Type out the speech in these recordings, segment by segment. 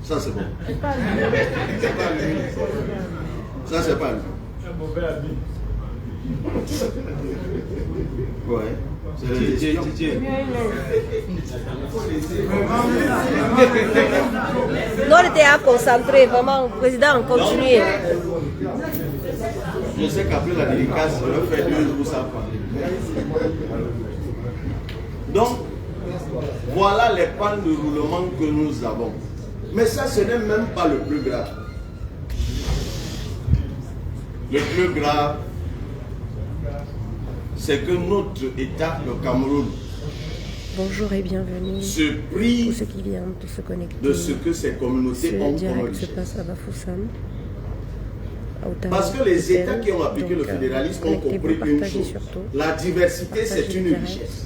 Ça c'est bon. Ça c'est pas lui. Un mauvais ami. Ouais. C'est le Dieu. Non, il était à concentrer, vraiment, président, continuez. Je sais qu'après la dédicace, je vais faire 2 jours sans parler. Donc, voilà les pannes de roulement que nous avons. Mais ça, ce n'est même pas le plus grave. Le plus grave, c'est que notre État, le Cameroun, Bonjour et bienvenue se prie tous ceux qui viennent de se connecter. de ce que ces communautés ont Ce comme direct se richesse. passe à Bafoussam. à Ottawa, Parce que les États Bruxelles. qui ont appliqué le Donc, fédéralisme ont connectez-vous, compris une partagez chose. surtout, La diversité, c'est partagez une le direct, richesse.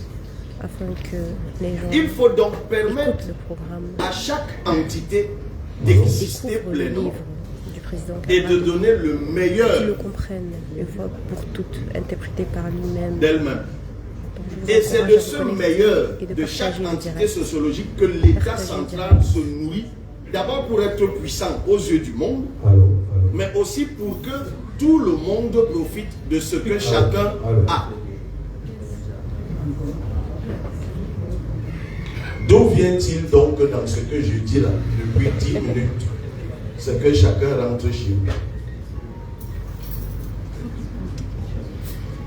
afin que les gens Il faut donc permettre écoutent le programme, à chaque entité découvrent d'exister le pleinement livre du président et de Kabila, donner le qu'ils le meilleur comprennent une fois pour toutes, interprété par lui-même. d'elle-même. Donc, je vous Et c'est encourage de à ce vous connecter meilleur et de de chaque partager le entité direct. sociologique que l'État Partagez le central direct. se nourrit, d'abord pour être puissant aux yeux du monde, mais aussi pour que tout le monde profite de ce que chacun a. D'où vient-il donc dans ce que je dis là, depuis 10 minutes, c'est que chacun rentre chez lui?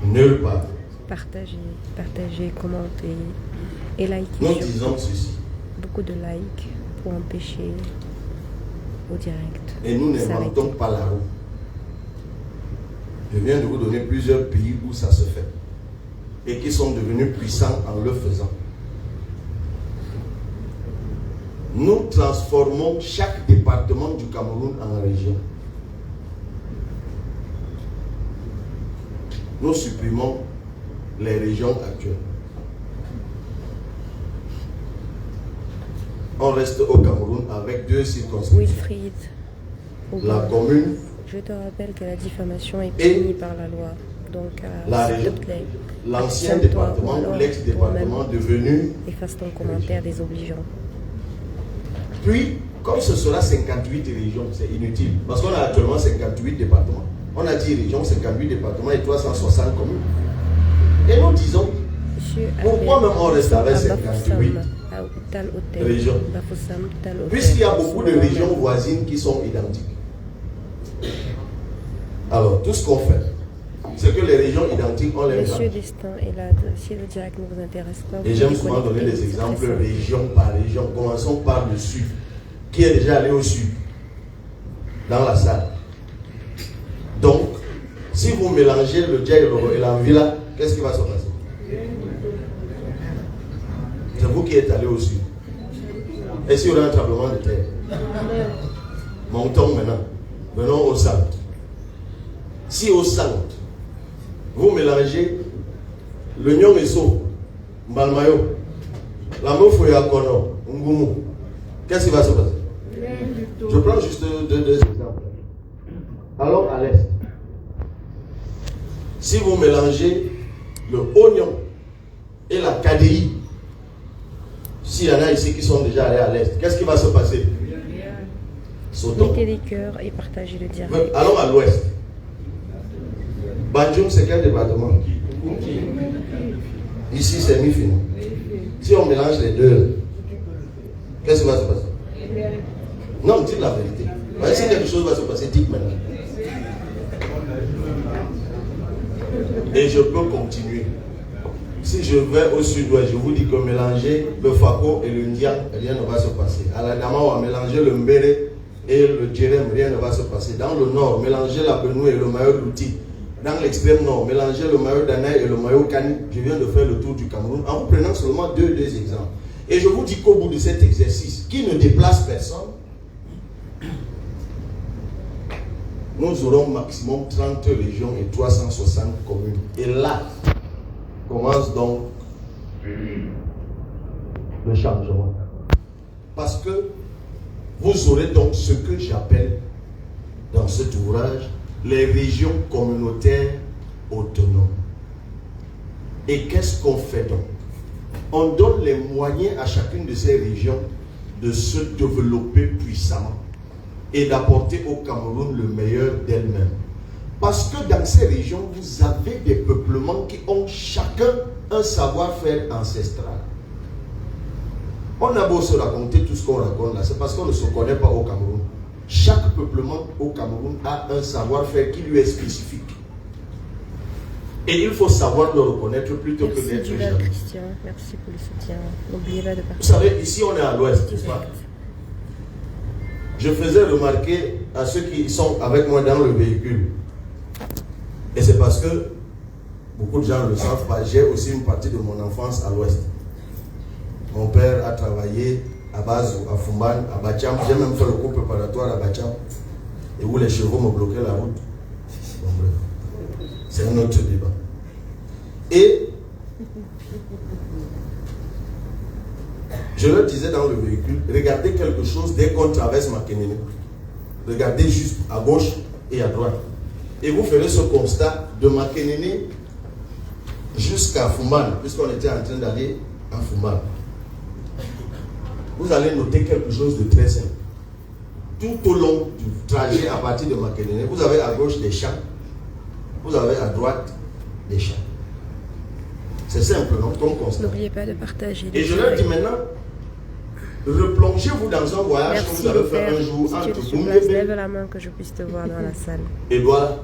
Nulle part. Partagez, commentez et likez. Nous surtout. disons ceci, Beaucoup de likes pour empêcher au direct. et nous de s'arrêter. n'inventons pas la roue. Je viens de vous donner plusieurs pays où ça se fait et qui sont devenus puissants en le faisant. Nous transformons chaque département du Cameroun en région. Nous supprimons les régions actuelles. On reste au Cameroun avec 2 circonscriptions. Wilfried, La commune, je te rappelle que la diffamation est Et punie par la loi. Donc, la s'il région, te plaît, l'ancien abstiens-toi département ou ou alors l'ex-département toi-même devenu. efface ton commentaire désobligeant. Puis, comme ce sera 58 régions, c'est inutile. Parce qu'on a actuellement 58 départements. On a 10 régions, 58 départements et 360 communes. Et nous disons, Monsieur pourquoi Albert, même on reste avec à 58 Bafoussam, à Tal Hôtel, régions? Bafoussam, Tal Hôtel, Puisqu'il y a beaucoup de Souvent régions même. voisines qui sont identiques. Alors, tout ce qu'on fait, c'est que les régions identiques, on les Monsieur mélange. Destin est là. Si le direct ne vous intéresse pas, Et vous j'aime déconnectez, souvent donner des c'est très exemples simple. région par région. Commençons par le sud. Qui est déjà allé au sud? Dans la salle. Donc, si vous mélangez le Djaïro et l'Anvila, qu'est-ce qui va se passer? C'est vous qui êtes allé au sud. Et s'il y aura un tremblement de terre? Montons maintenant. Venons au centre. Si au centre, vous mélangez le Nyongeso, Mbalmayo, la Mofoya Kono, Ngumu, qu'est-ce qui va se passer? Je prends juste deux exemples. Alors à l'est, si vous mélangez le oignon et la KDI, s'il y en a ici qui sont déjà allés à l'est, qu'est-ce qui va se passer? Sautons. Mettez des cœurs et partagez le direct. Allons à l'ouest. Banjoum, c'est quel département? Ici, c'est mi-final. Si on mélange les deux, qu'est-ce qui va se passer? Non, dites la vérité. Si quelque chose va se passer, dites maintenant. Et je peux continuer. Si je vais au sud-ouest, je vous dis que mélanger le Fako et le Ndian, rien ne va se passer. À la Dama, on va mélanger le Mbere et le Djerem, rien ne va se passer. Dans le nord, mélanger la Benoué et le Mayo d'Outi. Dans l'extrême nord, mélanger le Mayo d'Anaï et le Mayo Kani. Je viens de faire le tour du Cameroun en vous prenant seulement deux exemples. Et je vous dis qu'au bout de cet exercice, qui ne déplace personne, nous aurons maximum 30 régions et 360 communes. Et là, commence donc le changement. Parce que vous aurez donc ce que j'appelle dans cet ouvrage les régions communautaires autonomes. Et qu'est-ce qu'on fait donc? On donne les moyens à chacune de ces régions de se développer puissamment. puissamment et d'apporter au Cameroun le meilleur d'elle-même. Parce que dans ces régions, vous avez des peuplements qui ont chacun un savoir-faire ancestral. On a beau se raconter tout ce qu'on raconte là, c'est parce qu'on ne se connaît pas au Cameroun. Chaque peuplement au Cameroun a un savoir-faire qui lui est spécifique. Et il faut savoir le reconnaître plutôt que d'être jaloux. Christian, merci pour le soutien. N'oubliez pas de partager. Vous savez, ici on est à l'ouest, n'est-ce pas? Je faisais remarquer à ceux qui sont avec moi dans le véhicule. Et c'est parce que beaucoup de gens ne le savent pas. J'ai aussi une partie de mon enfance à l'ouest. Mon père a travaillé à Bazou, à Fumban, à Bacham. J'ai même fait le cours préparatoire à Bacham. Et où les chevaux me bloquaient la route. Bon, bref. C'est un autre débat. Et je leur disais dans le véhicule, regardez quelque chose dès qu'on traverse Makenene. Regardez juste à gauche et à droite. Et vous ferez ce constat de Makenene jusqu'à Fumban, puisqu'on était en train d'aller à Fumban. Vous allez noter quelque chose de très simple. Tout au long du trajet à partir de Makenene, vous avez à gauche des champs, vous avez à droite des champs. C'est simple, non? Comme constat. N'oubliez pas de partager. Et je leur dis maintenant, replongez-vous dans un voyage que vous avez fait un jour si tu es entre sur place, lève Boumbébé la main que je puisse te voir dans la salle. et Douala.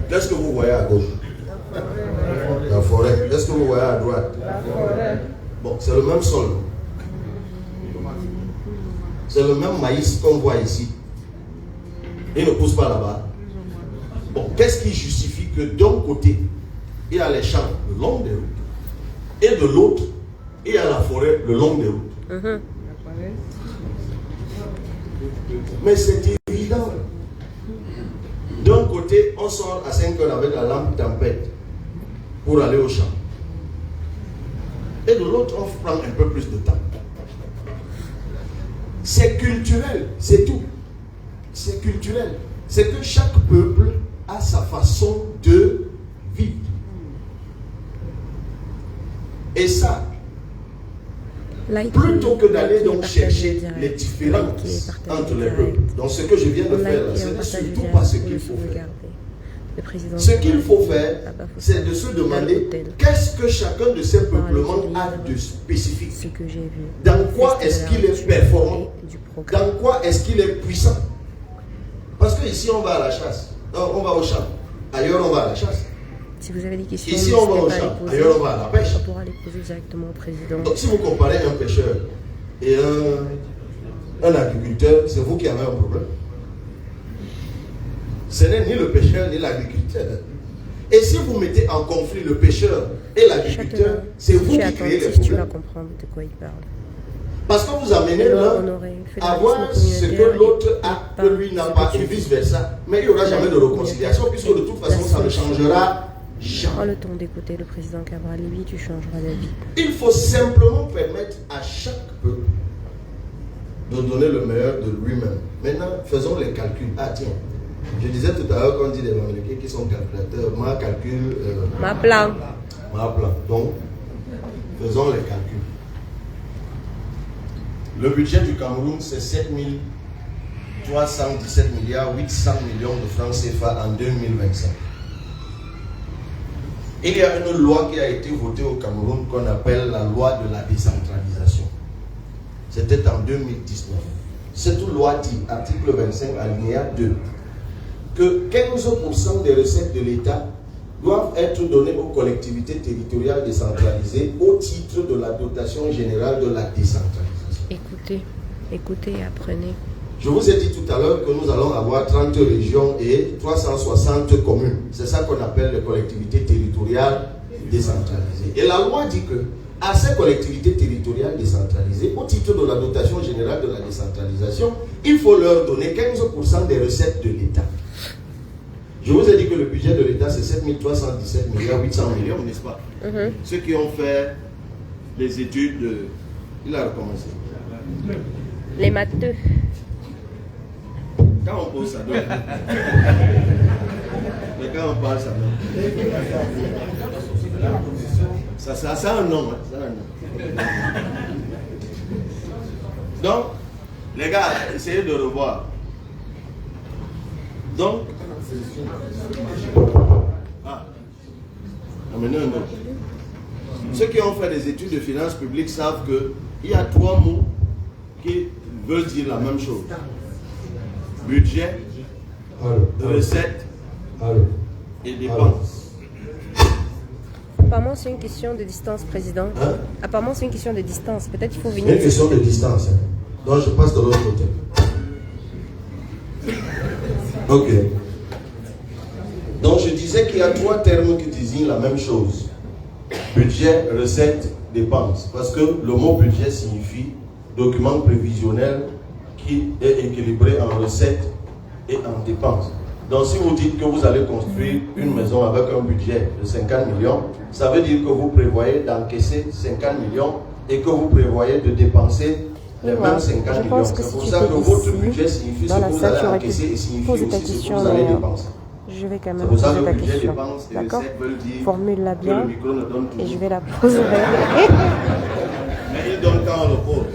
Qu'est-ce que vous voyez à gauche? La forêt. Qu'est-ce que vous voyez à droite? La forêt. Bon, c'est le même sol. C'est le même maïs qu'on voit ici. Il ne pousse pas là-bas. Bon, qu'est-ce qui justifie que d'un côté, il y a les champs le long des routes, et de l'autre, il y a la forêt le long des routes. Mais c'est évident. D'un côté, on sort à 5 heures avec la lampe tempête pour aller au champ. Et de l'autre, on prend un peu plus de temps. C'est culturel, c'est tout. C'est culturel. C'est que chaque peuple a sa façon de vivre. Et ça, plutôt que d'aller donc chercher les différences entre les peuples. Donc ce que je viens de faire là, ce n'est surtout pas ce qu'il faut faire. Ce qu'il faut faire, c'est de se demander qu'est-ce que chacun de ces peuplements a de spécifique. Dans quoi est-ce qu'il est performant? Dans quoi est-ce qu'il est puissant? Parce que ici on va à la chasse, on va au champ. Ailleurs on va à la chasse. Si vous avez des questions, ici on va au champ, ailleurs on va à la pêche. On pourra les poser directement au président. Donc si vous comparez un pêcheur et un agriculteur, c'est vous qui avez un problème. Ce n'est ni le pêcheur ni l'agriculteur. Et si vous mettez en conflit le pêcheur et l'agriculteur, c'est vous qui créez les problèmes. Tu vas comprendre de quoi il parle. Parce que vous amenez l'un à voir ce que l'autre a, que lui n'a pas, et vice-versa. Mais il n'y aura jamais de réconciliation, puisque de toute façon, ça ne changera jamais. Prends le temps d'écouter le président Cabral, lui, tu changeras d'avis. Il faut simplement permettre à chaque peuple de donner le meilleur de lui-même. Maintenant, faisons les calculs. Ah tiens, je disais tout à l'heure qu'on dit des Américains qui sont calculateurs. Ma calcul... ma plan. Donc, faisons les calculs. Le budget du Cameroun, c'est 7 317 milliards 800 millions de francs CFA en 2025. Il y a une loi qui a été votée au Cameroun qu'on appelle la loi de la décentralisation. C'était en 2019. Cette loi dit, article 25, alinéa 2, que 15% des recettes de l'État doivent être données aux collectivités territoriales décentralisées au titre de la dotation générale de la décentralisation. Écoutez et apprenez. Je vous ai dit tout à l'heure que nous allons avoir 30 régions et 360 communes. C'est ça qu'on appelle les collectivités territoriales décentralisées. Et la loi dit que à ces collectivités territoriales décentralisées, au titre de la dotation générale de la décentralisation, il faut leur donner 15% des recettes de l'État. Je vous ai dit que le budget de l'État, c'est 7 317 milliards 800 millions, n'est-ce pas? Ceux qui ont fait les études de... Il a recommencé. Les matheux. Quand on pose ça donne. Mais quand on parle, ça donne. Ça a un nom. Hein, ça a un nom. Donc, les gars, essayez de revoir. Donc, amenez un autre. Ceux qui ont fait des études de finances publiques savent qu'il y a 3 mots qui veulent dire la même chose. Budget, recette et dépenses. Apparemment, c'est une question de distance, président. Hein? Apparemment, c'est une question de distance. Peut-être qu'il faut C'est venir. une question de distance. Hein. Donc, je passe de l'autre côté. Ok. Donc, je disais qu'il y a 3 termes qui désignent la même chose. Budget, recette, dépenses. Parce que le mot budget signifie document prévisionnel qui est équilibré en recettes et en dépenses. Donc, si vous dites que vous allez construire une maison avec un budget de 50 millions, ça veut dire que vous prévoyez d'encaisser 50 millions et que vous prévoyez de dépenser les mêmes 50 millions. C'est pour ça que votre budget signifie ce que vous allez encaisser et signifie aussi ce que vous allez dépenser. Je vais quand même C'est pour ça poser que ta le budget, question. dépenses et D'accord? recettes veulent dire Formule-la que bien le micro ne donne et je toujours. vais la poser. Mais il donne quand on le pose.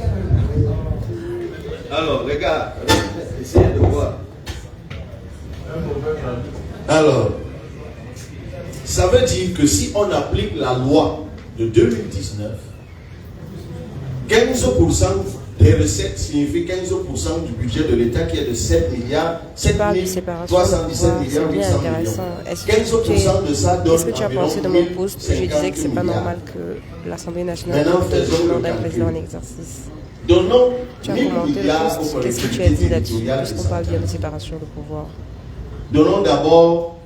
Alors, les gars, essayez de voir. Alors, ça veut dire que si on applique la loi de 2019, 15% des recettes signifie 15% du budget de l'État qui est de 7 milliards, 7 317 milliards 800 millions. 15% de ça donne Est-ce que tu as environ pensé de mon poste? Je disais que c'est pas 1050 normal que l'Assemblée nationale Maintenant, ait faisons le d'un président en calcul. exercice. Donnons Tu as 1000 commenté le milliards aux poste. Qu'est-ce que tu as collectivités dit là-dessus? territoriales Puisqu'on parle bien de séparation de pouvoir. Donnons d'abord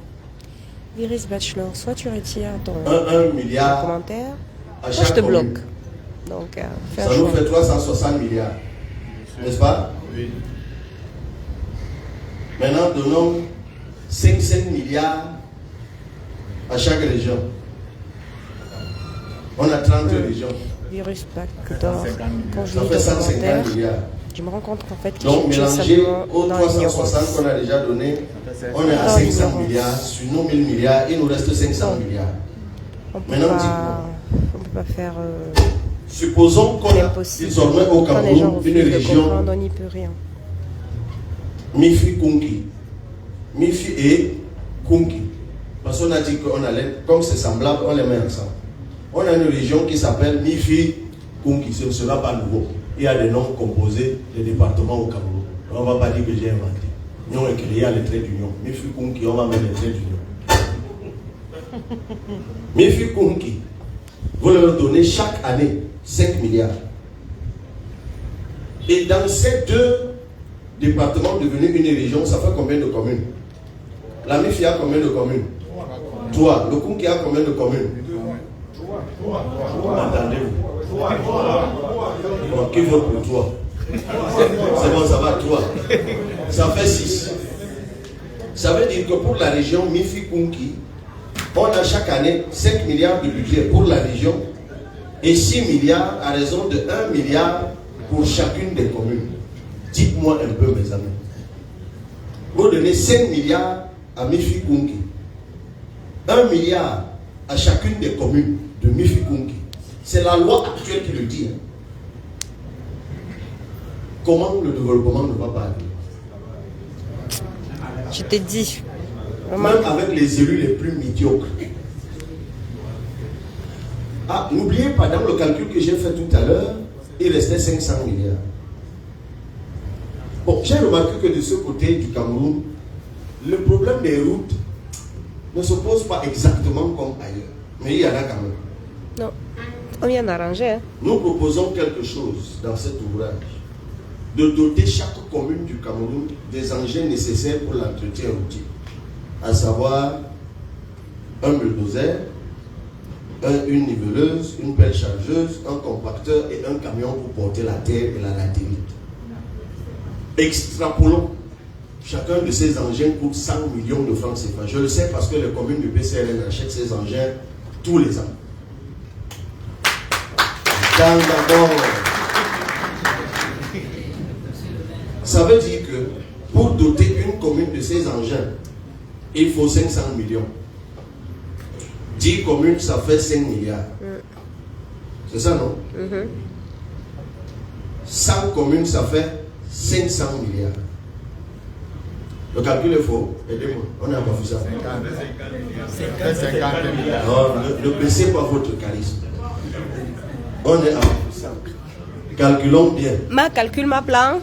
Iris Bachelor, soit tu retires ton 1 milliard commentaire, à soit je chaque te commune. bloque. Donc, fais un Ça nous choix. fait 360 milliards. N'est-ce pas? Oui. Maintenant, donnons 5 milliards à chaque région. On a 30 régions. Virus Bac d'or. Quand je Ça lis fait ton 150 commentaire, milliards. je me rends compte qu'en fait, Donc, tu es mélangé simplement aux dans 360 l'ignorance. qu'on a déjà donné, on est à Dans 500 l'ignorance. milliards. Sur nos 1000 milliards, il nous reste 500 milliards. On peut Maintenant, peut pas faire supposons qu'on a l'impossible. désormais au Quand les gens Cameroun une refusent de région comprendre, on n'y peut rien. Mifi Kunki. Mifi et Kunki. Parce qu'on a dit qu'on allait, comme c'est semblable, on les met ensemble. On a une région qui s'appelle Mifi Kunki. Ce ne sera pas nouveau. Il y a des noms composés des départements au Cameroun. On ne va pas dire que j'ai inventé. Nous, on est créé à les traits d'union. Mifi Kunki, on va mettre les traits d'union. Mifi Kunki, vous leur donnez chaque année 5 milliards. Et dans ces 2 départements devenus une région, ça fait combien de communes? La Mifi a combien de communes? 3. Le Kunki a combien de communes? Entendez-vous? Bon, qui vote pour 3? C'est bon, ça va, 3. Ça fait 6. Ça veut dire que pour la région Mifi Kunki, on a chaque année 5 milliards de budget pour la région et 6 milliards à raison de 1 milliard pour chacune des communes. Dites-moi un peu, mes amis. Vous donnez 5 milliards à Mifi Kunki, 1 milliard à chacune des communes de Mifi Kunki. C'est la loi actuelle qui le dit. Comment le développement ne va pas aller? Je t'ai dit. Même avec les élus les plus médiocres. Ah, n'oubliez pas, dans le calcul que j'ai fait tout à l'heure, il restait 500 milliards. Bon, j'ai remarqué que de ce côté du Cameroun, le problème des routes ne se pose pas exactement comme ailleurs. Mais il y en a quand même. Non, on vient d'arranger. Hein. Nous proposons quelque chose dans cet ouvrage, de doter chaque commune du Cameroun des engins nécessaires pour l'entretien routier, à savoir un bulldozer, une niveleuse, une pelle chargeuse, un compacteur et un camion pour porter la terre et la latérite. Extrapolons. Chacun de ces engins coûte 100 millions de francs CFA. Je le sais parce que les communes du PCRN achètent ces engins tous les ans. D'abord, ça veut dire que pour doter une commune de ces engins, il faut 500 millions. 10 communes, ça fait 5 milliards. C'est ça, non? 100 communes, ça fait 500 milliards. Le calcul est faux. Aidez-moi. On n'a pas fait ça. 50 milliards. Non, ne baissez pas votre charisme. On est à ça. Calculons bien. Ma calcule ma plan.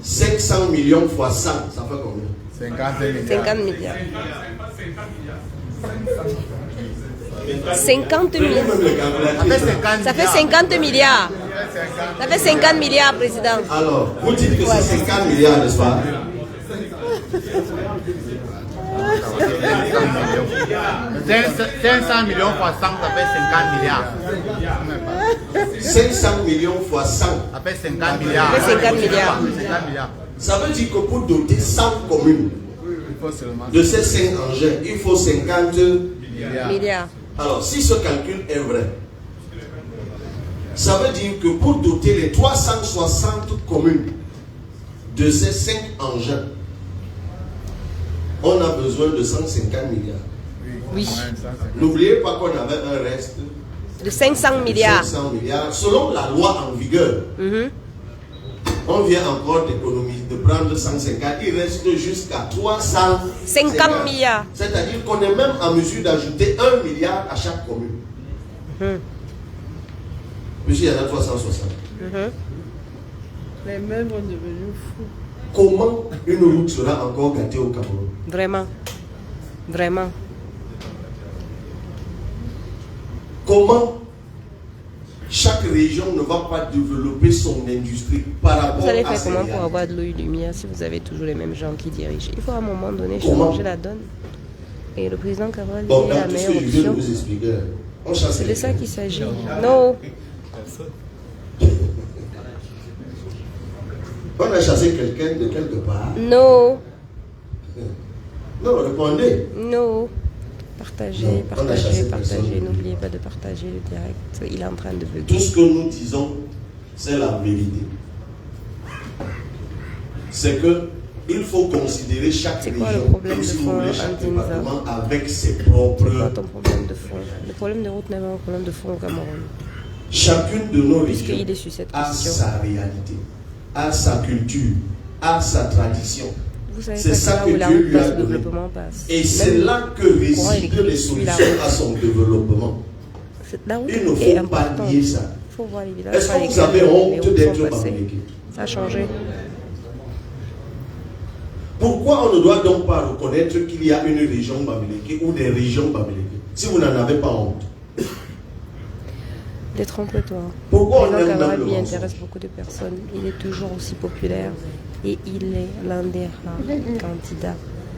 500 millions fois 100, ça fait combien? 50 milliards. 50 milliards. 50 milliards. Ça fait 50 milliards. Ça fait 50 milliards, président. Alors, vous dites que c'est 50 milliards, n'est-ce pas? 500 millions fois 100, ça fait 50 milliards. 500 millions fois 100. Ça fait 50 milliards. Ça fait 50 milliards. 50 milliards. Ça veut dire que pour doter 100 communes Il faut seulement de ces 5 engins, il faut 50 Milliards. Alors, si ce calcul est vrai, ça veut dire que pour doter les 360 communes de ces 5 engins, on a besoin de 150 milliards. Oui. N'oubliez pas qu'on avait un reste De 500 milliards. 500 milliards. Selon la loi en vigueur, on vient encore d'économiser, de prendre 150, il reste jusqu'à 350 milliards. C'est-à-dire qu'on est même en mesure d'ajouter 1 milliard à chaque commune. Puisqu'il y en a 360. Les mêmes vont devenir fous. Comment une route sera encore gâtée au Cameroun? Vraiment. Vraiment. Comment chaque région ne va pas développer son industrie par rapport Vous allez à faire ces comment pour réalités? avoir de l'eau et de lumière si vous avez toujours les mêmes gens qui dirigent? Il faut à un moment donné Comment? changer la donne. Et le président Cabral Bon, est dans la tout ce meilleure que je viens de option. vous expliquer, on chasse C'est de ça quelqu'un. qu'il s'agit. Non. On a chassé quelqu'un de quelque part. Non. Non, répondez. Non. Partagez, Non, on a chassé partagez, personne. partagez. N'oubliez pas de partager le direct. Il est en train de Tout bugger. ce que nous disons, c'est la vérité. C'est que il faut considérer chaque C'est région, quoi le problème comme de si vous fond, voulez, chaque Antinza? département avec ses C'est quoi propres. ton problème de fond? Le problème de route n'est pas un problème de fond au Cameroun. Chacune de nos Puisqu'il régions est sur cette a question. sa réalité, a sa culture, a sa tradition. Vous savez C'est pas ça là que où la Dieu route lui a passe, le donné. développement passe. Et c'est Même là que courant résident électrique les suit la solutions route. à son développement. La route Il ne est faut pas importante. nier ça. Il faut voir les villages. Est-ce par que vous lesquels avez les honte routes d'être sont passées. Bamileke? Ça a changé. Pourquoi on ne doit donc pas reconnaître qu'il y a une région Bamileke ou des régions Bamileke si vous n'en avez pas honte? Détrompe-toi. Pourquoi on Le aime président même Cabral le lui mensonge? intéresse beaucoup de personnes. Il est toujours aussi populaire et il est l'un des rares candidats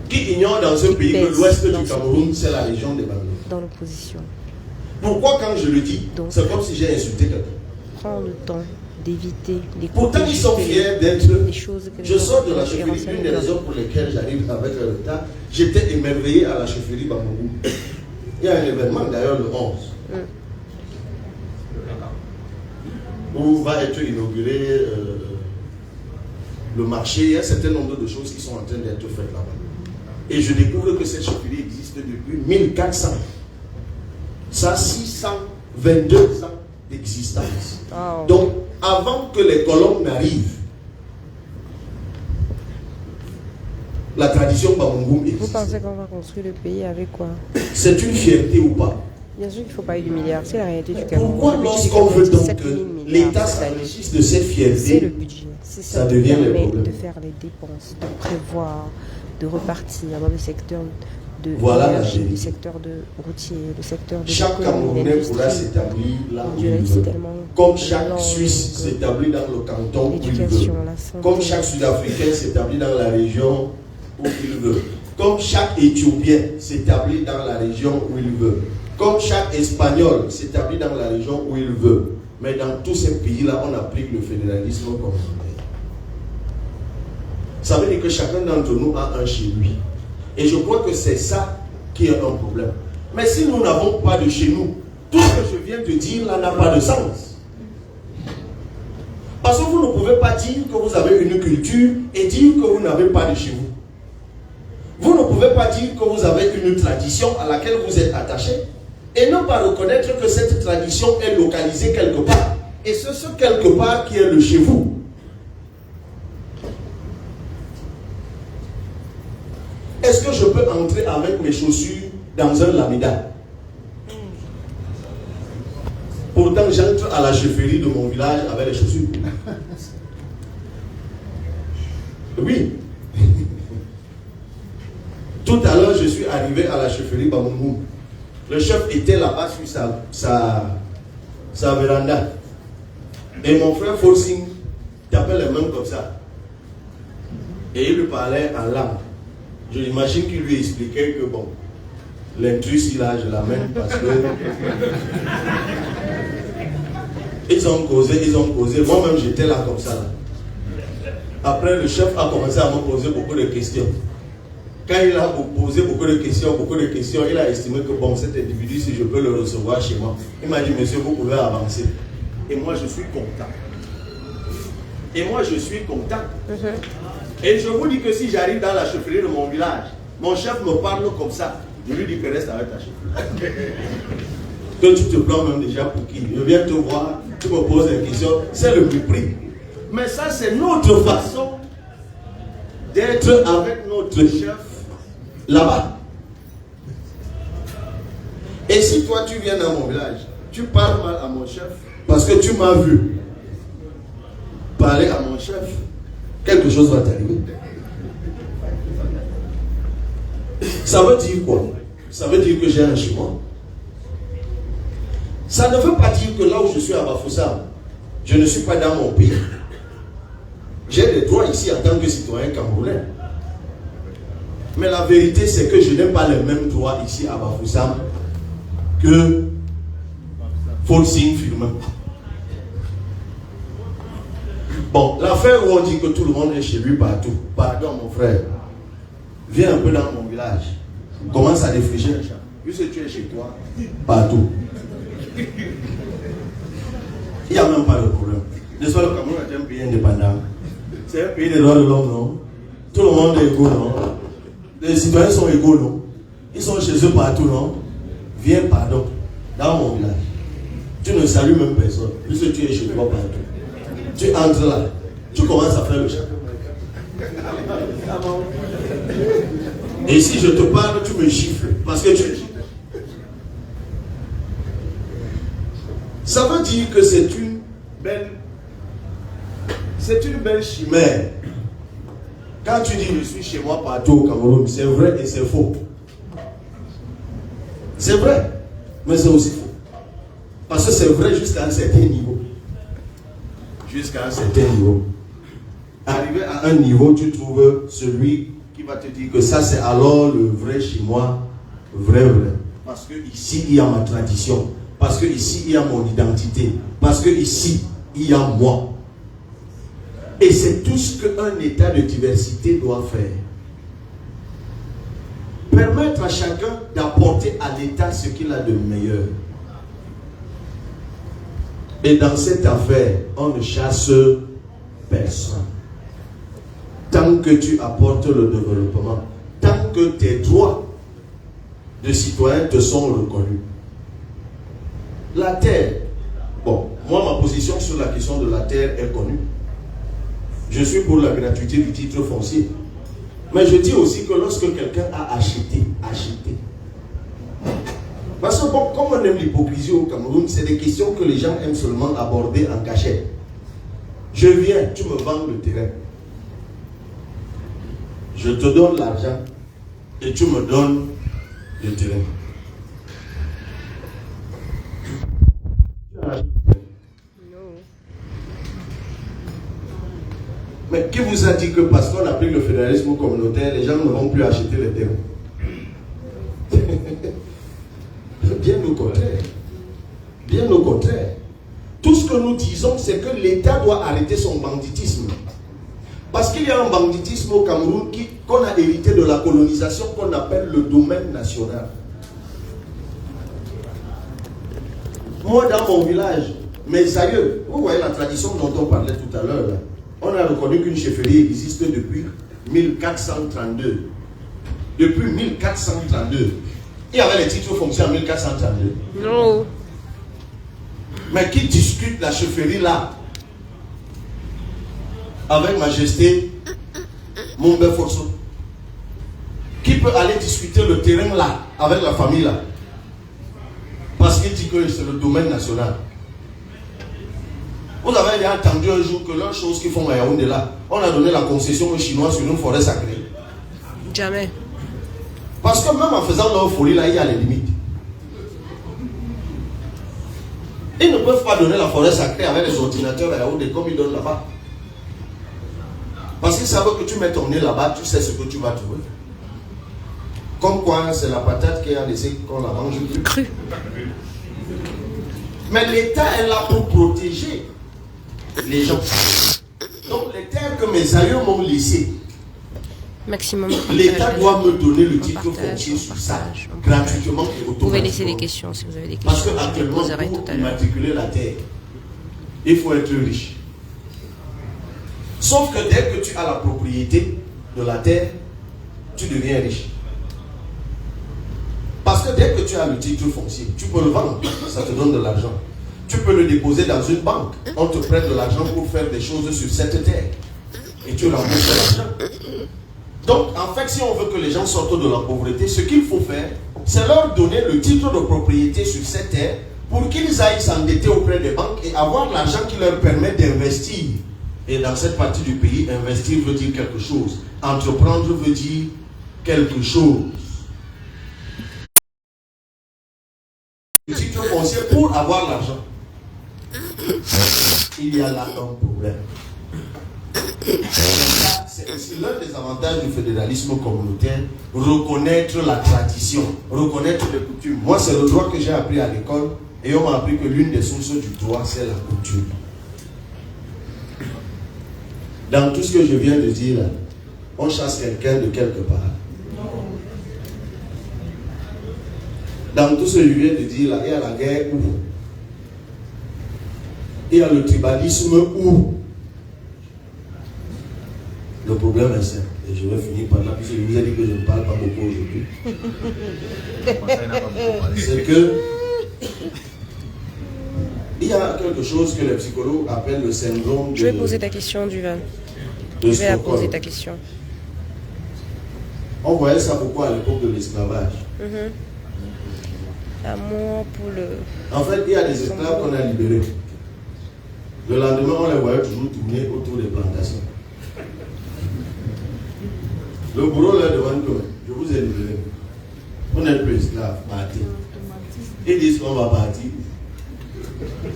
Qui ignore dans ce pays que pèse l'ouest dans du ce Cameroun, pays. c'est la région des Bamileke? dans l'opposition. Pourquoi quand je le dis, Donc. c'est comme si j'ai insulté quelqu'un? Prends le temps d'éviter d'écouter Pourtant, ils sont juste fiers d'être. les choses que Je les sors de gens la ont chefferie. renseignées Une des dans- raisons pour lesquelles j'arrive avec le retard, j'étais émerveillé à la chefferie Bambougou. Il y a un événement d'ailleurs le 11 où va être inauguré le marché. Il y a un certain nombre de choses qui sont en train d'être faites là-bas. Et je découvre que cette chefferie existe depuis 1400. Ça, 622 ans d'existence. Oh. Donc, avant que les colons n'arrivent, la tradition Bamboum Vous existe. pensez qu'on va construire le pays avec quoi? C'est une fierté ou pas? Bien sûr qu'il ne faut pas eu du milliard. C'est la réalité du Cameroun. Pourquoi Le budget du lorsqu'on Cameroun, veut c'est donc 7 que 000 milliards l'État cette année. s'enrichisse de cette C'est le fierté, budget. C'est ça ça qui devient les permet problèmes. de faire les dépenses, de prévoir, de repartir dans le secteur de Voilà la l'énergie, vérité. le secteur de routier, le secteur de chaque l'économie, Camerounais pourra l'industrie, s'établir là où il l'industrie, veut. tellement Comme de chaque langues, Suisse s'établit dans le canton où il veut. l'éducation, la santé. Comme chaque Sud-Africain s'établit dans la région où il veut. Comme chaque Éthiopien s'établit dans la région où il veut. Comme chaque Espagnol s'établit dans la région où il veut. Mais dans tous ces pays-là, on applique le fédéralisme communautaire. Ça veut dire que chacun d'entre nous a un chez lui. Et je crois que c'est ça qui est un problème. Mais si nous n'avons pas de chez nous, tout ce que je viens de dire là n'a pas de sens. Parce que vous ne pouvez pas dire que vous avez une culture et dire que vous n'avez pas de chez vous. Vous ne pouvez pas dire que vous avez une tradition à laquelle vous êtes attaché et ne pas reconnaître que cette tradition est localisée quelque part. Et c'est ce quelque part qui est le chez vous. Est-ce que je peux entrer avec mes chaussures dans un lamida? Pourtant, j'entre à la chefferie de mon village avec les chaussures. Oui. Tout à l'heure, je suis arrivé à la chefferie Bamoumou. Le chef était là-bas sur sa véranda. Et mon frère Forcing tapait les mains comme ça. Et il lui parlait en langue. Je l'imagine qu'il lui expliquait que bon, l'intrus, là, je l'amène parce que... Ils ont causé. Moi-même, j'étais là comme ça. Là. Après, le chef a commencé à me poser beaucoup de questions. Quand il a posé beaucoup de questions, il a estimé que bon, cet individu, si je peux le recevoir chez moi, il m'a dit, monsieur, vous pouvez avancer. Et moi, je suis content. Et je vous dis que si j'arrive dans la chefferie de mon village, mon chef me parle comme ça, je lui dis que reste avec ta chefferie. Que tu te prends même déjà pour qui? Je viens te voir, tu me poses des questions, c'est le mépris. Mais ça, c'est notre façon d'être avec notre chef là-bas. Et si toi, tu viens dans mon village, tu parles mal à mon chef, parce que tu m'as vu parler à mon chef, quelque chose va t'arriver. Ça veut dire quoi? Ça veut dire que j'ai un chez moi. Ça ne veut pas dire que là où je suis à Bafoussam, je ne suis pas dans mon pays. J'ai des droits ici en tant que citoyen camerounais. Mais la vérité, c'est que je n'ai pas les mêmes droits ici à Bafoussam que Forcing Firmin. Bon, l'affaire où on dit que tout le monde est chez lui partout. Pardon, mon frère. Viens un peu dans mon village. Commence à réfléchir. Puisque tu es chez toi, partout. Il n'y a même pas de problème. N'est-ce pas, le Cameroun est un pays indépendant. C'est un pays des droits de l'homme, non? Tout le monde est égaux, non? Les citoyens sont égaux, non? Ils sont chez eux partout, non? Viens, pardon, dans mon village. Tu ne salues même personne, puisque tu es chez toi partout. Tu entres là, tu commences à faire le chat. Et si je te parle, tu me gifles, parce que tu es giflé. Ça veut dire que c'est une belle chimère. Quand tu dis je suis chez moi partout au Cameroun, c'est vrai et c'est faux. C'est vrai, mais c'est aussi faux. Parce que c'est vrai jusqu'à un certain niveau. Jusqu'à un certain niveau. Arrivé à un niveau, tu trouves celui qui va te dire que ça c'est alors le vrai chez moi, vrai. Parce que ici il y a ma tradition. Parce que ici il y a mon identité. Parce que ici il y a moi. Et c'est tout ce qu'un état de diversité doit faire. Permettre à chacun d'apporter à l'état ce qu'il a de meilleur. Et dans cette affaire, on ne chasse personne. Tant que tu apportes le développement, tant que tes droits de citoyen te sont reconnus. La terre, bon, moi ma position sur la question de la terre est connue. Je suis pour la gratuité du titre foncier. Mais je dis aussi que lorsque quelqu'un a acheté. Parce que bon, comme on aime l'hypocrisie au Cameroun, c'est des questions que les gens aiment seulement aborder en cachette. Je viens, tu me vends le terrain. Je te donne l'argent et tu me donnes le terrain. Mais qui vous a dit que parce qu'on applique le fédéralisme communautaire, les gens ne vont plus acheter les terrains? Bien au contraire. Bien au contraire. Tout ce que nous disons, c'est que l'État doit arrêter son banditisme. Parce qu'il y a un banditisme au Cameroun qu'on a hérité de la colonisation qu'on appelle le domaine national. Moi, dans mon village, mes aïeux, vous voyez la tradition dont on parlait tout à l'heure, on a reconnu qu'une chefferie existe depuis 1432. Depuis 1432. Il y avait les titres fonciers en 1432. Non. Mais qui discute la chefferie là avec Majesté Mombé Forso? Qui peut aller discuter le terrain là avec la famille là? Parce qu'il dit que c'est le domaine national. Vous avez entendu un jour que leurs choses qu'ils font à Yaoundé là, on a donné la concession aux Chinois sur une forêt sacrée. Jamais. Parce que même en faisant leur folie là, il y a les limites. Ils ne peuvent pas donner la forêt sacrée avec les ordinateurs à Yaoundé comme ils donnent là-bas. Parce qu'ils savent que tu mets ton nez là-bas, tu sais ce que tu vas trouver. Comme quoi, c'est la patate qui a laissé qu'on la mange crue. Mais l'État est là pour protéger les gens. Donc les terres que mes aïeux m'ont laissées, maximum. L'État doit me donner le titre foncier sur ça, gratuitement et automatiquement. Vous pouvez laisser des questions si vous avez des questions. Parce qu'actuellement, pour immatriculer la terre, il faut être riche. Sauf que dès que tu as la propriété de la terre, tu deviens riche. Parce que dès que tu as le titre foncier, tu peux le vendre, ça te donne de l'argent. Tu peux le déposer dans une banque, on te prête de l'argent pour faire des choses sur cette terre. Et tu rembourses l'argent. Donc, en fait, si on veut que les gens sortent de la pauvreté, ce qu'il faut faire, c'est leur donner le titre de propriété sur cette terre pour qu'ils aillent s'endetter auprès des banques et avoir l'argent qui leur permet d'investir. Et dans cette partie du pays, investir veut dire quelque chose. Entreprendre veut dire quelque chose. Le titre foncier pour avoir l'argent. Il y a là un problème. C'est aussi l'un des avantages du fédéralisme communautaire, reconnaître la tradition, reconnaître les coutumes. Moi, c'est le droit que j'ai appris à l'école et on m'a appris que l'une des sources du droit, c'est la coutume. Dans tout ce que je viens de dire là, on chasse quelqu'un de quelque part. Dans tout ce que je viens de dire là, il y a la guerre où? Il y a le tribalisme où? Le problème est simple, et je vais finir par là, puisque je vous ai dit que je ne parle pas beaucoup aujourd'hui. C'est que il y a quelque chose que les psychologues appellent le syndrome de... Je vais poser ta question, Duval. Je vais la poser ta question. On voyait ça beaucoup à l'époque de l'esclavage. Amour pour le... En fait, il y a des esclaves qu'on a libérés. Le lendemain, on les voyait toujours tourner autour des plantations. Le bourreau leur demande que je vous ai libéré. On n'est plus esclaves, partez. Ils disent qu'on va partir.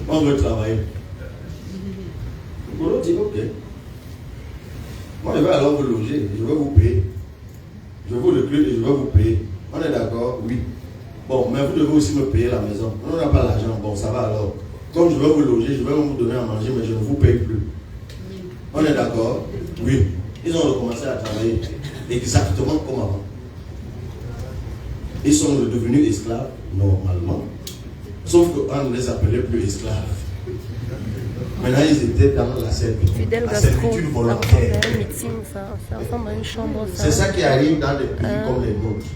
On veut travailler. Le bourreau dit ok. Moi je vais alors vous loger, je vais vous payer. Je vous recrute et je vais vous payer. On est d'accord? Oui. Bon, mais vous devez aussi me payer la maison. On n'a pas l'argent. Bon, ça va alors. Comme je vais vous loger, je vais vous donner à manger, mais je ne vous paye plus. On est d'accord? Oui. Ils ont recommencé à travailler exactement comme avant. Ils sont devenus esclaves, normalement. Sauf qu'on ne les appelait plus esclaves. Maintenant, ils étaient dans la servitude volontaire. C'est ça qui arrive dans des pays comme les nôtres.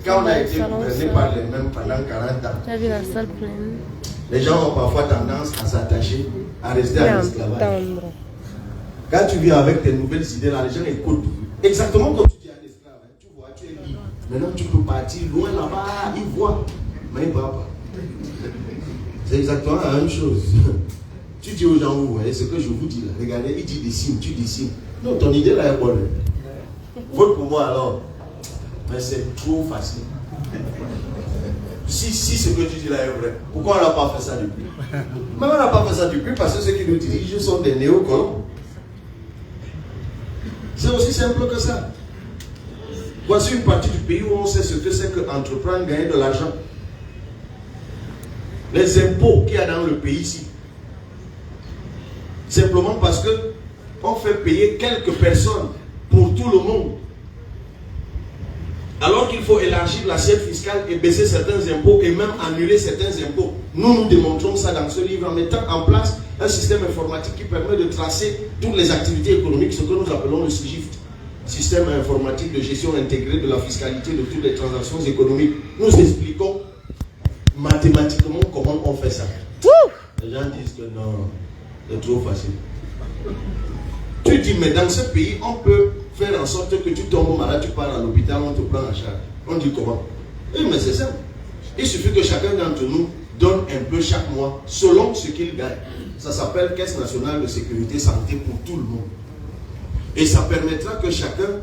Quand on a été gouverné par les mêmes pendant 40 ans, les gens ont parfois tendance à s'attacher, à rester à l'esclavage. Quand tu viens avec tes nouvelles idées, là, les gens écoutent. Exactement comme tu dis à l'esclave. Tu vois, tu es libre. Maintenant, tu peux partir loin là-bas, ils voient. Mais ils ne voient pas. C'est exactement la même chose. Tu dis aux gens, vous voyez ce que je vous dis là. Regardez, il dit dessine, tu dessines. Non, ton idée là est bonne. Vote pour moi alors. Mais c'est trop facile. Si ce que tu dis là est vrai, pourquoi on n'a pas fait ça depuis? Mais on n'a pas fait ça depuis parce que ceux qui nous dirigent sont des néocolons. C'est aussi simple que ça. Voici une partie du pays où on sait ce que c'est qu'entreprendre, gagner de l'argent. Les impôts qu'il y a dans le pays ici. Simplement parce que on fait payer quelques personnes pour tout le monde. Alors qu'il faut élargir l'assiette fiscale et baisser certains impôts et même annuler certains impôts. Nous démontrons ça dans ce livre en mettant en place un système informatique qui permet de tracer toutes les activités économiques, ce que nous appelons le SIGIFT, système informatique de gestion intégrée de la fiscalité de toutes les transactions économiques. Nous expliquons mathématiquement comment on fait ça. Les gens disent que non, c'est trop facile. Tu dis, mais dans ce pays, on peut faire en sorte que tu tombes malade, tu pars à l'hôpital, on te prend en charge. On dit comment? Oui, mais c'est simple. Il suffit que chacun d'entre nous donne un peu chaque mois, selon ce qu'il gagne. Ça s'appelle Caisse nationale de sécurité santé pour tout le monde. Et ça permettra que chacun,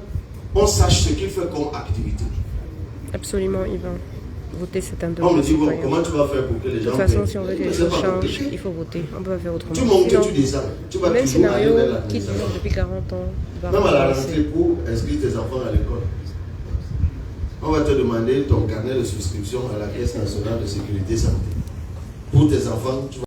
on sache ce qu'il fait comme activité. Absolument, Yvan. Voter, c'est un On devoir me dit, bon, citoyen. comment tu vas faire pour que les gens... De toute façon, payent? si on veut que Mais les c'est choses pas changent, compliqué. il faut voter. On ne peut pas faire autrement. Tu montes, Sinon, tu descends. Tu vas le même toujours aller scénario vers qui l'administration. dure depuis 40 ans. va Même à la recommencer. rentrée pour inscrire tes enfants à l'école. On va te demander ton carnet de souscription à la Caisse nationale de sécurité santé. Pour tes enfants, tu vas